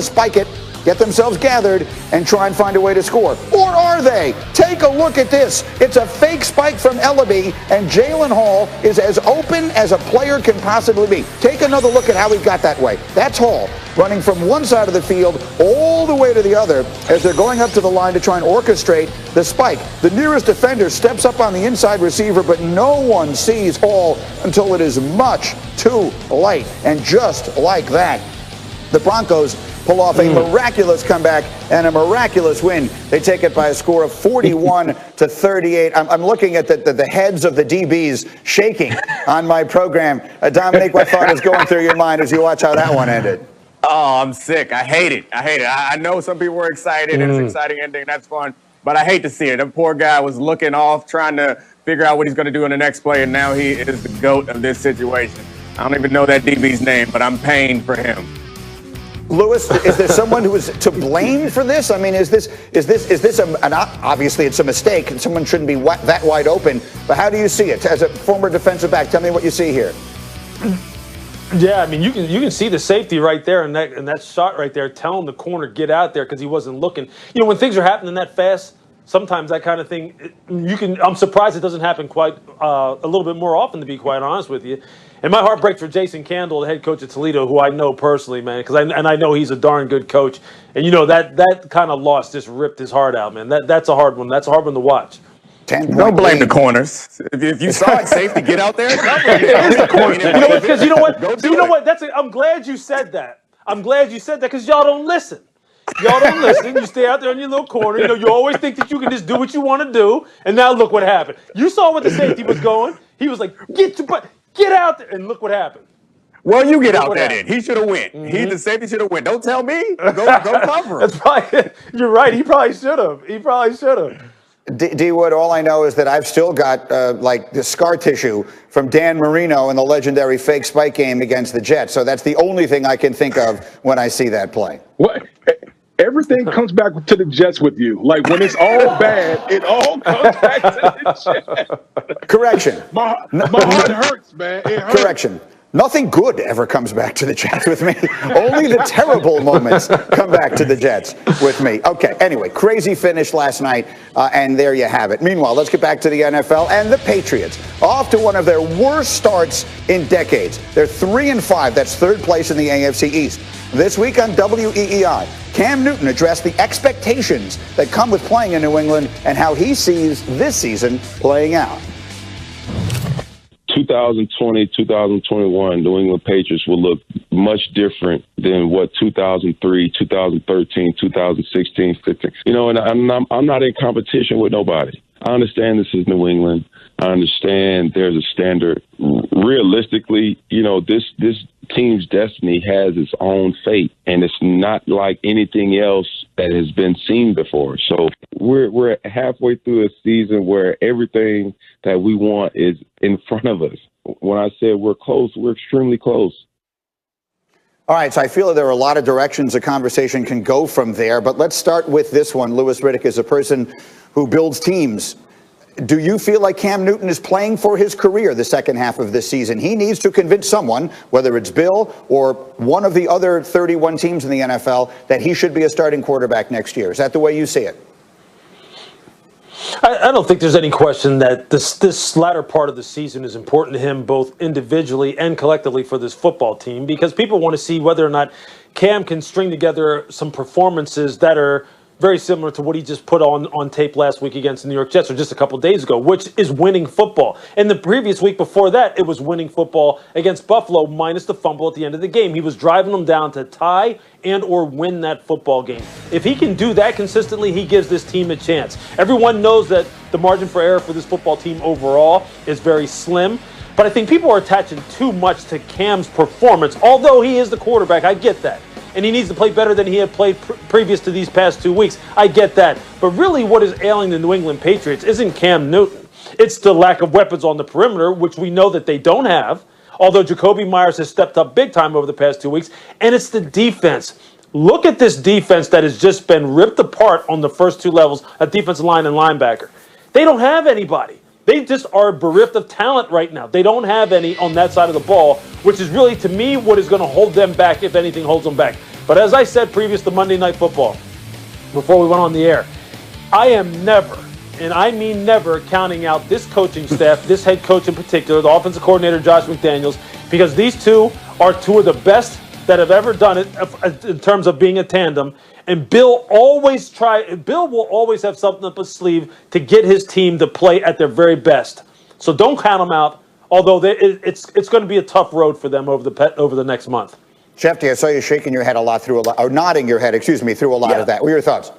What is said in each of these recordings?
spike it, get themselves gathered, and try and find a way to score. Or are they? Take a look at this. It's a fake spike from Ellaby, and Jalen Hall is as open as a player can possibly be. Take another look at how he got that way. That's Hall running from one side of the field all the way to the other as they're going up to the line to try and orchestrate the spike. The nearest defender steps up on the inside receiver, but no one sees Hall until it is much too late. And just like that, the Broncos pull off a miraculous comeback and a miraculous win. They take it by a score of 41-38. I'm looking at the heads of the DBs shaking on my program. Dominic, what thought is going through your mind as you watch how that one ended? Oh, I'm sick. I hate it. I know some people were excited. And it's an exciting ending. That's fun. But I hate to see it. The poor guy was looking off, trying to figure out what he's going to do in the next play, and now he is the GOAT of this situation. I don't even know that DB's name, but I'm paying for him. Lewis, is there someone who is to blame for this? I mean, is this obviously it's a mistake and someone shouldn't be that wide open, but how do you see it? As a former defensive back, tell me what you see here. Yeah, I mean, you can see the safety right there and that shot right there telling the corner get out there because he wasn't looking. You know, when things are happening that fast, sometimes that kind of thing, I'm surprised it doesn't happen quite a little bit more often, to be quite honest with you. And my heart breaks for Jason Candle, the head coach at Toledo, who I know personally, man, because I know he's a darn good coach. And you know that kind of loss just ripped his heart out, man. That's a hard one. That's a hard one to watch. Don't blame the corners. If you saw it, safety, get out there. It is the corner. You know what? Because you know what? I'm glad you said that. I'm glad you said that because y'all don't listen. Y'all don't listen. You stay out there in your little corner. You know, you always think that you can just do what you want to do. And now look what happened. You saw where the safety was going. He was like, get out there. And look what happened. Well, you get out there then. He should have went. The safety should have went. Don't tell me. Go cover him. That's probably, you're right. He probably should have. D. Wood, all I know is that I've still got like the scar tissue from Dan Marino in the legendary fake spike game against the Jets. So that's the only thing I can think of when I see that play. What? Everything comes back to the Jets with you. Like when it's all bad, it all comes back to the Jets. Correction. My heart hurts, man. It hurts. Correction. Nothing good ever comes back to the Jets with me. Only the terrible moments come back to the Jets with me. Okay, anyway, crazy finish last night, and there you have it. Meanwhile, let's get back to the NFL and the Patriots. Off to one of their worst starts in decades. They're 3-5. That's third place in the AFC East. This week on WEEI, Cam Newton addressed the expectations that come with playing in New England and how he sees this season playing out. 2020, 2021, New England Patriots will look much different than what 2003, 2013, 2016, 15. You know, and I'm not in competition with nobody. I understand this is New England. I understand there's a standard. Realistically, you know, this team's destiny has its own fate, and it's not like anything else that has been seen before. So we're halfway through a season where everything that we want is in front of us. When I said we're close, we're extremely close. All right, so I feel that there are a lot of directions a conversation can go from there, but let's start with this one. Louis Riddick is a person who builds teams. Do you feel like Cam Newton is playing for his career the second half of this season? He needs to convince someone, whether it's Bill or one of the other 31 teams in the NFL, that he should be a starting quarterback next year. Is that the way you see it? I don't think there's any question that this latter part of the season is important to him, both individually and collectively for this football team, because people want to see whether or not Cam can string together some performances that are very similar to what he just put on tape last week against the New York Jets, or just a couple days ago, which is winning football. And the previous week before that, it was winning football against Buffalo minus the fumble at the end of the game. He was driving them down to tie and or win that football game. If he can do that consistently, he gives this team a chance. Everyone knows that the margin for error for this football team overall is very slim. But I think people are attaching too much to Cam's performance. Although he is the quarterback, I get that. And he needs to play better than he had played previous to these past 2 weeks. I get that. But really what is ailing the New England Patriots isn't Cam Newton. It's the lack of weapons on the perimeter, which we know that they don't have, although Jacoby Myers has stepped up big time over the past 2 weeks. And it's the defense. Look at this defense that has just been ripped apart on the first two levels, at defensive line and linebacker. They don't have anybody. They just are bereft of talent right now. They don't have any on that side of the ball, which is really, to me, what is going to hold them back, if anything holds them back. But as I said previous to Monday Night Football, before we went on the air, I am never, and I mean never, counting out this coaching staff, this head coach in particular, the offensive coordinator Josh McDaniels, because these two are two of the best that have ever done it in terms of being a tandem. And Bill will always have something up his sleeve to get his team to play at their very best. So don't count them out, although it's going to be a tough road for them over the next month. Shefty, I saw you shaking your head a lot or nodding your head, through a lot of that. What are your thoughts?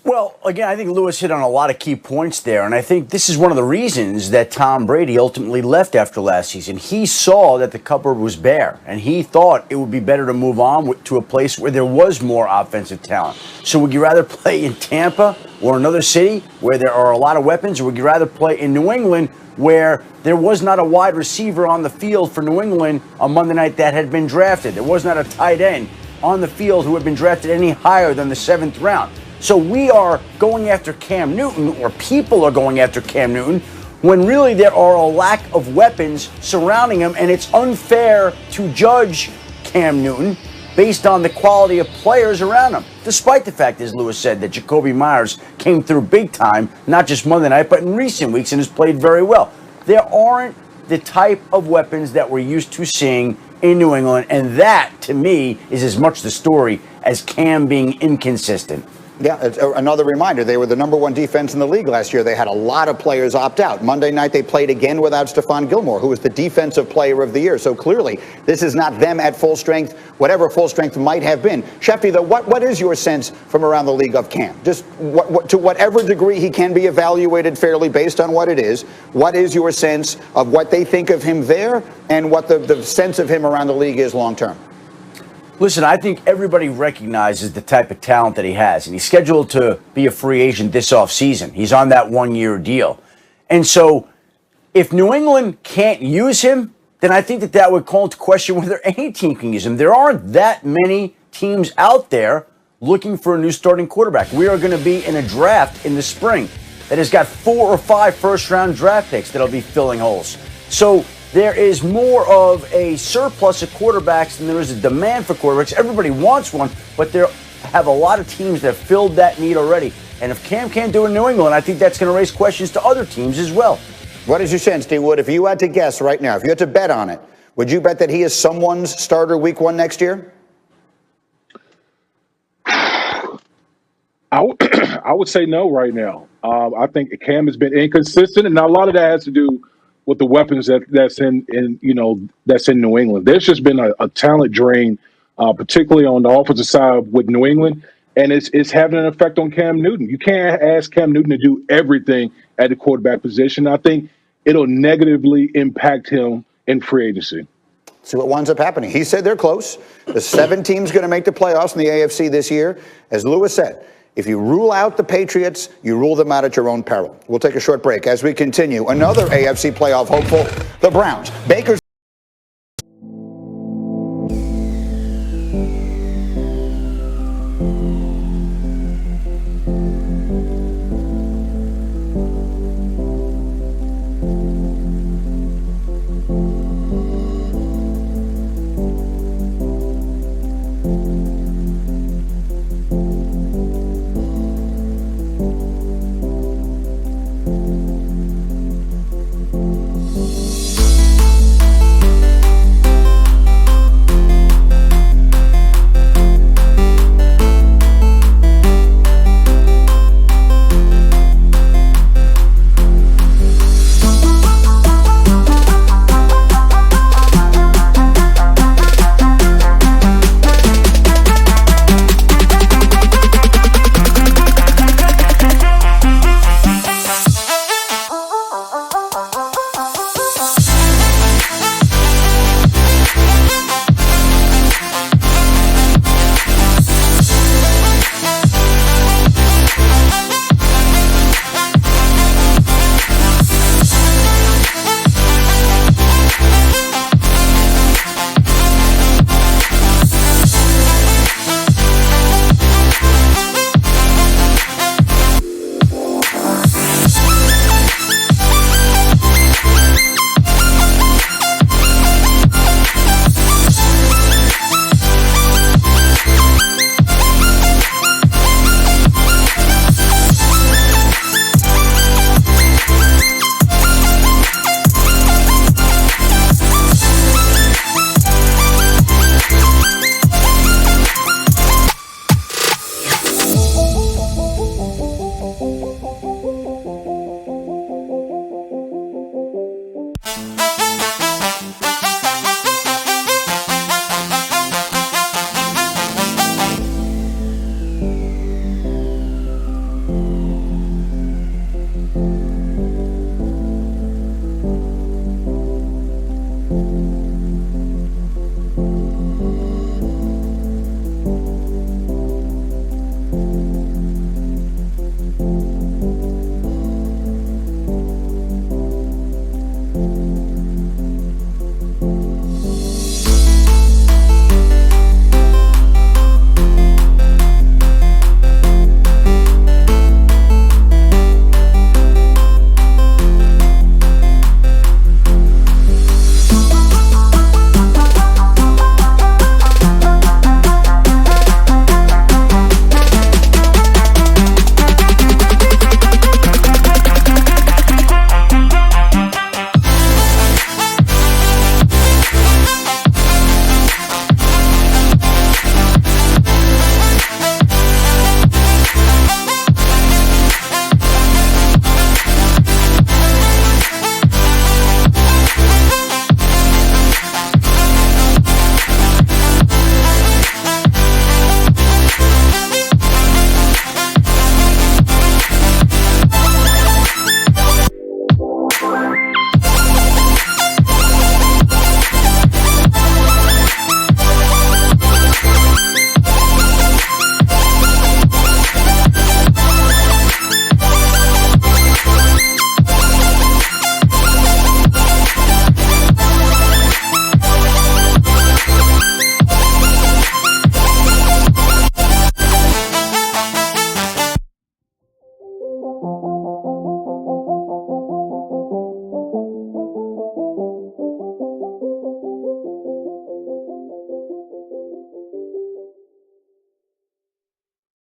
Well, again, I think Lewis hit on a lot of key points there, and I think this is one of the reasons that Tom Brady ultimately left after last season. He saw that the cupboard was bare, and he thought it would be better to move on to a place where there was more offensive talent. So would you rather play in Tampa or another city where there are a lot of weapons, or would you rather play in New England where there was not a wide receiver on the field for New England on Monday night that had been drafted? There was not a tight end on the field who had been drafted any higher than the 7th round. So we are going after Cam Newton, or people are going after Cam Newton, when really there are a lack of weapons surrounding him, and it's unfair to judge Cam Newton based on the quality of players around him, despite the fact, as Lewis said, that Jacoby Myers came through big time, not just Monday night, but in recent weeks, and has played very well. There aren't the type of weapons that we're used to seeing in New England, and that, to me, is as much the story as Cam being inconsistent. Yeah, it's another reminder. They were the #1 defense in the league last year. They had a lot of players opt out. Monday night, they played again without Stephon Gilmore, who was the defensive player of the year. So clearly, this is not them at full strength, whatever full strength might have been. Shefty, though, what is your sense from around the league of Cam? Just to whatever degree he can be evaluated fairly based on what it is, what is your sense of what they think of him there and what the sense of him around the league is long term? Listen, I think everybody recognizes the type of talent that he has, and he's scheduled to be a free agent this offseason. He's on that 1-year deal. And so if New England can't use him, then I think that would call into question whether any team can use him. There aren't that many teams out there looking for a new starting quarterback. We are going to be in a draft in the spring that has got 4 or 5 first-round draft picks that'll be filling holes. So there is more of a surplus of quarterbacks than there is a demand for quarterbacks. Everybody wants one, but there have a lot of teams that have filled that need already. And if Cam can't do it in New England, I think that's going to raise questions to other teams as well. What is your sense, D. Wood? If you had to guess right now, if you had to bet on it, would you bet that he is someone's starter week 1 next year? I would say no right now. I think Cam has been inconsistent, and a lot of that has to do with the weapons that's in New England. There's just been a talent drain, particularly on the offensive side with New England, and it's having an effect on Cam Newton. You can't ask Cam Newton to do everything at the quarterback position. I think it'll negatively impact him in free agency. See what winds up happening. He said they're close. The 7 teams going to make the playoffs in the AFC this year. As Lewis said, if you rule out the Patriots, you rule them out at your own peril. We'll take a short break as we continue. Another AFC playoff hopeful, the Browns. Baker's